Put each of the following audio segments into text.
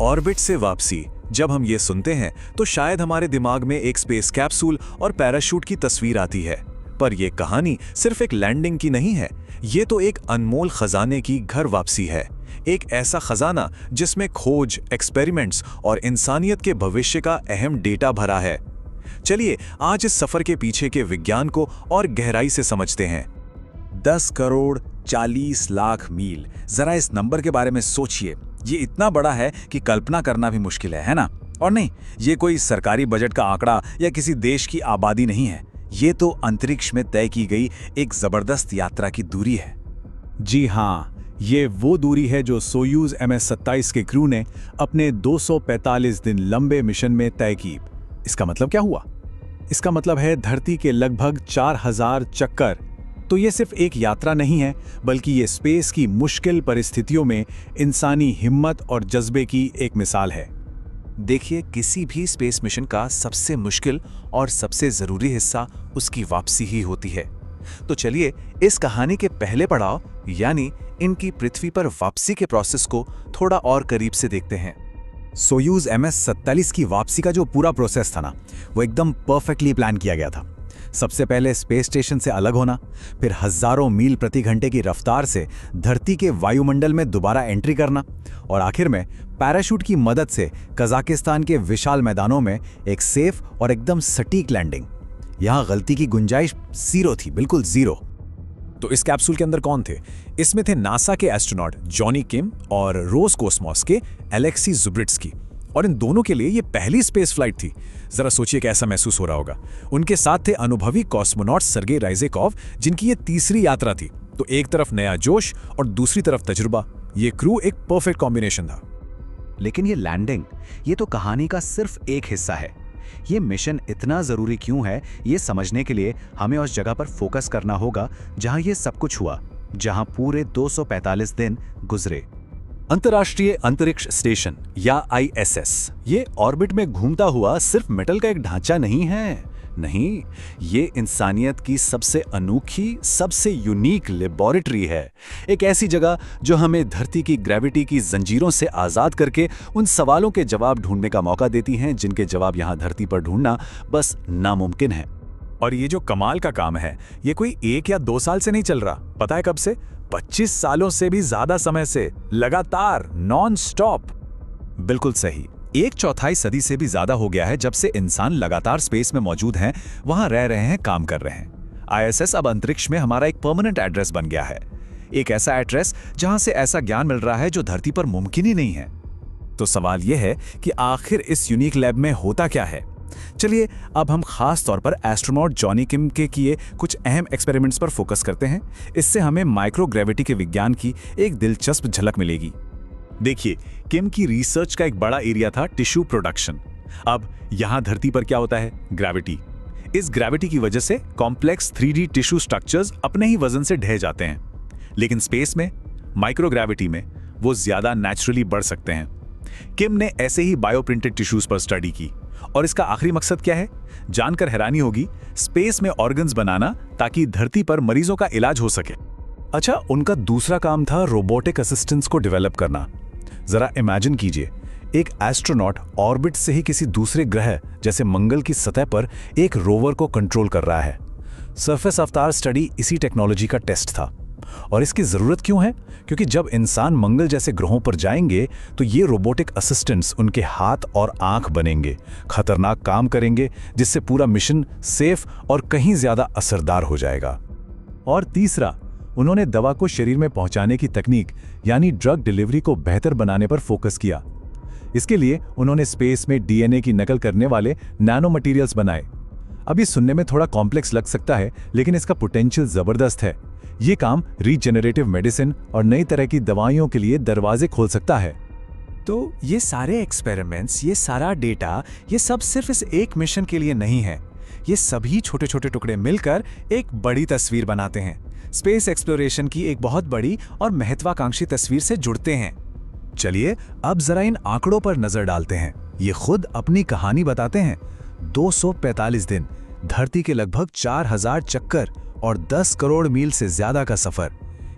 Orbit से वापसी। जब हम ये सुनते हैं तो शायद हमारे दिमाग में एक स्पेस कैप्सूल और पैराशूट की तस्वीर आती है, पर यह कहानी सिर्फ एक लैंडिंग की नहीं है। ये तो एक अनमोल खजाने की घर वापसी है। एक ऐसा खजाना जिसमें खोज, एक्सपेरिमेंट्स और इंसानियत के भविष्य का अहम डेटा भरा है। चलिए आज इस सफर के पीछे के विज्ञान को और गहराई से समझते हैं। 10 करोड़ 40 लाख मील। जरा इस नंबर के बारे में सोचिए। ये इतना बड़ा है कि कल्पना करना भी मुश्किल है ना? और नहीं, ये कोई सरकारी बजट का आंकड़ा या किसी देश की आबादी नहीं है। ये तो अंतरिक्ष में तय की गई एक जबरदस्त यात्रा की दूरी है। जी हाँ, ये वो दूरी है जो सोयूज MS-27 के क्रू ने अपने 245 दिन लंबे मिशन में तय की। इसका मतलब क्या हुआ? इसका मतलब है धरती के लगभग 4000 चक्कर। तो ये सिर्फ एक यात्रा नहीं है, बल्कि ये स्पेस की मुश्किल परिस्थितियों में इंसानी हिम्मत और जज्बे की एक मिसाल है। देखिए, किसी भी स्पेस मिशन का सबसे मुश्किल और सबसे जरूरी हिस्सा उसकी वापसी ही होती है। तो चलिए इस कहानी के पहले पड़ाव यानी इनकी पृथ्वी पर वापसी के प्रोसेस को थोड़ा और करीब से देखते हैं। सोयूज MS-47 की वापसी का जो पूरा प्रोसेस था ना, वो एकदम परफेक्टली प्लान किया गया था। सबसे पहले स्पेस स्टेशन से अलग होना, फिर हजारों मील प्रति घंटे की रफ्तार से धरती के वायुमंडल में दोबारा एंट्री करना, और आखिर में पैराशूट की मदद से कजाकिस्तान के विशाल मैदानों में एक सेफ और एकदम सटीक लैंडिंग। यहां गलती की गुंजाइश जीरो थी, बिल्कुल जीरो। तो इस कैप्सूल के अंदर कौन थे? इसमें थे नासा के एस्ट्रोनॉट जॉनी किम और रोसकोसमॉस के एलेक्सी जुब्रिट्स्की, और इन दोनों के लिए ये पहली स्पेस फ्लाइट थी। जरा सोचिए कैसा महसूस हो रहा होगा। उनके साथ थे अनुभवी कॉस्मोनॉट सर्गेई राइज़ेकॉव, जिनकी ये तीसरी यात्रा थी। तो एक तरफ नया जोश और दूसरी तरफ तजुर्बा। ये क्रू एक परफेक्ट कॉम्बिनेशन था। लेकिन ये लैंडिंग, ये तो कहानी का सिर्फ एक हिस्सा है। ये मिशन इतना जरूरी क्यों है, ये समझने के लिए हमें उस जगह पर फोकस करना होगा जहां ये सब कुछ हुआ, जहां पूरे 245 दिन गुजरे। अंतर्राष्ट्रीय अंतरिक्ष स्टेशन या ISS, ये ऑर्बिट में घूमता हुआ सिर्फ मेटल का एक ढांचा नहीं है। नहीं, ये इंसानियत की सबसे अनोखी, सबसे यूनिक लेबोरेटरी है। एक ऐसी जगह जो हमें धरती की ग्रेविटी की जंजीरों से आजाद करके उन सवालों के जवाब ढूंढने का मौका देती हैं जिनके जवाब यहां धरती पर ढूंढना बस नामुमकिन है। और ये जो कमाल का काम है, ये कोई 1 या 2 साल से नहीं चल रहा। पता है कब से? 25 सालों से भी ज्यादा समय से, लगातार, नॉन स्टॉप। बिल्कुल सही। 1/4 सदी से भी ज्यादा हो गया है जब से इंसान लगातार स्पेस में मौजूद हैं, वहां रह रहे हैं, काम कर रहे हैं। ISS अब अंतरिक्ष में हमारा एक परमानेंट एड्रेस बन गया है। एक ऐसा एड्रेस जहां से ऐसा ज्ञान मिल रहा है जो धरती पर मुमकिन ही नहीं है। तो सवाल यह है कि आखिर इस यूनिक लैब में होता क्या है? चलिए अब हम खास तौर पर एस्ट्रोनॉट जॉनी किम के किए कुछ अहम एक्सपेरिमेंट्स पर फोकस करते हैं। इससे हमें माइक्रोग्रेविटी के विज्ञान की एक दिलचस्प झलक मिलेगी। देखिए, किम की रिसर्च का एक बड़ा एरिया था टिश्यू प्रोडक्शन। अब यहां धरती पर क्या होता है? ग्रेविटी। इस ग्रेविटी की वजह से कॉम्प्लेक्स 3D टिश्यू स्ट्रक्चर्स अपने ही वजन से ढह जाते हैं। लेकिन स्पेस में, माइक्रोग्रेविटी में, वो ज्यादा नेचुरली बढ़ सकते हैं। किम ने ऐसे ही बायोप्रिंटेड टिश्यूज पर स्टडी की, और इसका आखिरी मकसद क्या है? जानकर हैरानी होगी, स्पेस में ऑर्गन्स बनाना ताकि धरती पर मरीजों का इलाज हो सके। अच्छा, उनका दूसरा काम था रोबोटिक असिस्टेंट्स को डेवलप करना। जरा इमेजिन कीजिए, एक एस्ट्रोनॉट ऑर्बिट से ही किसी दूसरे ग्रह जैसे मंगल की सतह पर एक रोवर को कंट्रोल कर रहा है। सरफेस अवतार स्टडी इसी टेक्नोलॉजी का टेस्ट था। और इसकी जरूरत क्यों है? क्योंकि जब इंसान मंगल जैसे ग्रहों पर जाएंगे तो ये रोबोटिक असिस्टेंट्स उनके हाथ और आंख बनेंगे, खतरनाक काम करेंगे, जिससे पूरा मिशन सेफ और कहीं ज्यादा असरदार हो जाएगा। और तीसरा, उन्होंने दवा को शरीर में पहुंचाने की तकनीक यानी ड्रग डिलीवरी को बेहतर बनाने पर फोकस किया। इसके लिए उन्होंने स्पेस में DNA की नकल करने वाले नैनो मटेरियल्स बनाए। अब ये सुनने में थोड़ा कॉम्प्लेक्स लग सकता है, लेकिन इसका पोटेंशियल जबरदस्त है। ये काम रीजेनरेटिव मेडिसिन और नई तरह की दवाइयों के लिए दरवाजे खोल सकता है। तो ये सारे एक्सपेरिमेंट्स, ये सारा डेटा, ये सब सिर्फ इस एक मिशन के लिए नहीं है। ये सभी छोटे छोटे टुकड़े मिलकर एक बड़ी तस्वीर बनाते हैं। स्पेस एक्सप्लोरेशन की एक बहुत बड़ी और महत्वाकांक्षी तस्वीर से जुड़ते हैं। चलिए अब जरा इन आंकड़ों पर नजर डालते हैं। ये खुद अपनी कहानी बताते हैं। 245 दिन, धरती के लगभग 4000 चक्कर और 10 करोड़ मील से ज्यादा का सफर।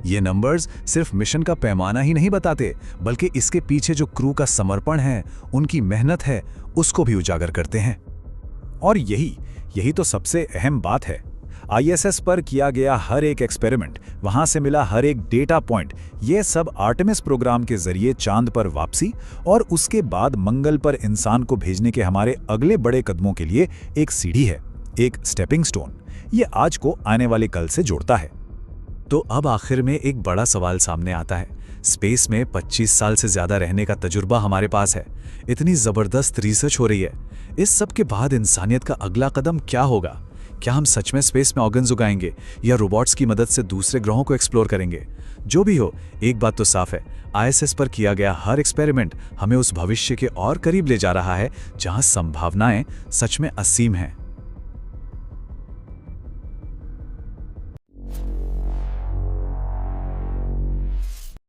ये नंबर्स सिर्फ मिशन का पैमाना ही नहीं बताते, बल्कि इसके पीछे जो क्रू का समर्पण है, उनकी मेहनत है, उसको भी उजागर करते हैं। और यही तो सबसे अहम बात है। आईएसएस पर किया गया हर एक एक्सपेरिमेंट, वहां से मिला हर एक डेटा पॉइंट, ये सब आर्टेमिस प्रोग्राम के जरिए चांद पर वापसी और उसके बाद मंगल पर इंसान को भेजने के हमारे अगले बड़े कदमों के लिए एक सीढ़ी है, एक स्टेपिंग स्टोन। ये आज को आने वाले कल से जोड़ता है। तो अब आखिर में एक बड़ा सवाल सामने आता है। स्पेस में 25 साल से ज्यादा रहने का तजुर्बा हमारे पास है, इतनी जबरदस्त रिसर्च हो रही है। इस सब के बाद इंसानियत का अगला कदम क्या होगा? क्या हम सच में स्पेस में ऑर्गन्स उगाएंगे या रोबोट्स की मदद से दूसरे ग्रहों को एक्सप्लोर करेंगे? जो भी हो, एक बात तो साफ है, आईएसएस पर किया गया हर एक्सपेरिमेंट हमें उस भविष्य के और करीब ले जा रहा है जहां संभावनाएं सच में असीम हैं।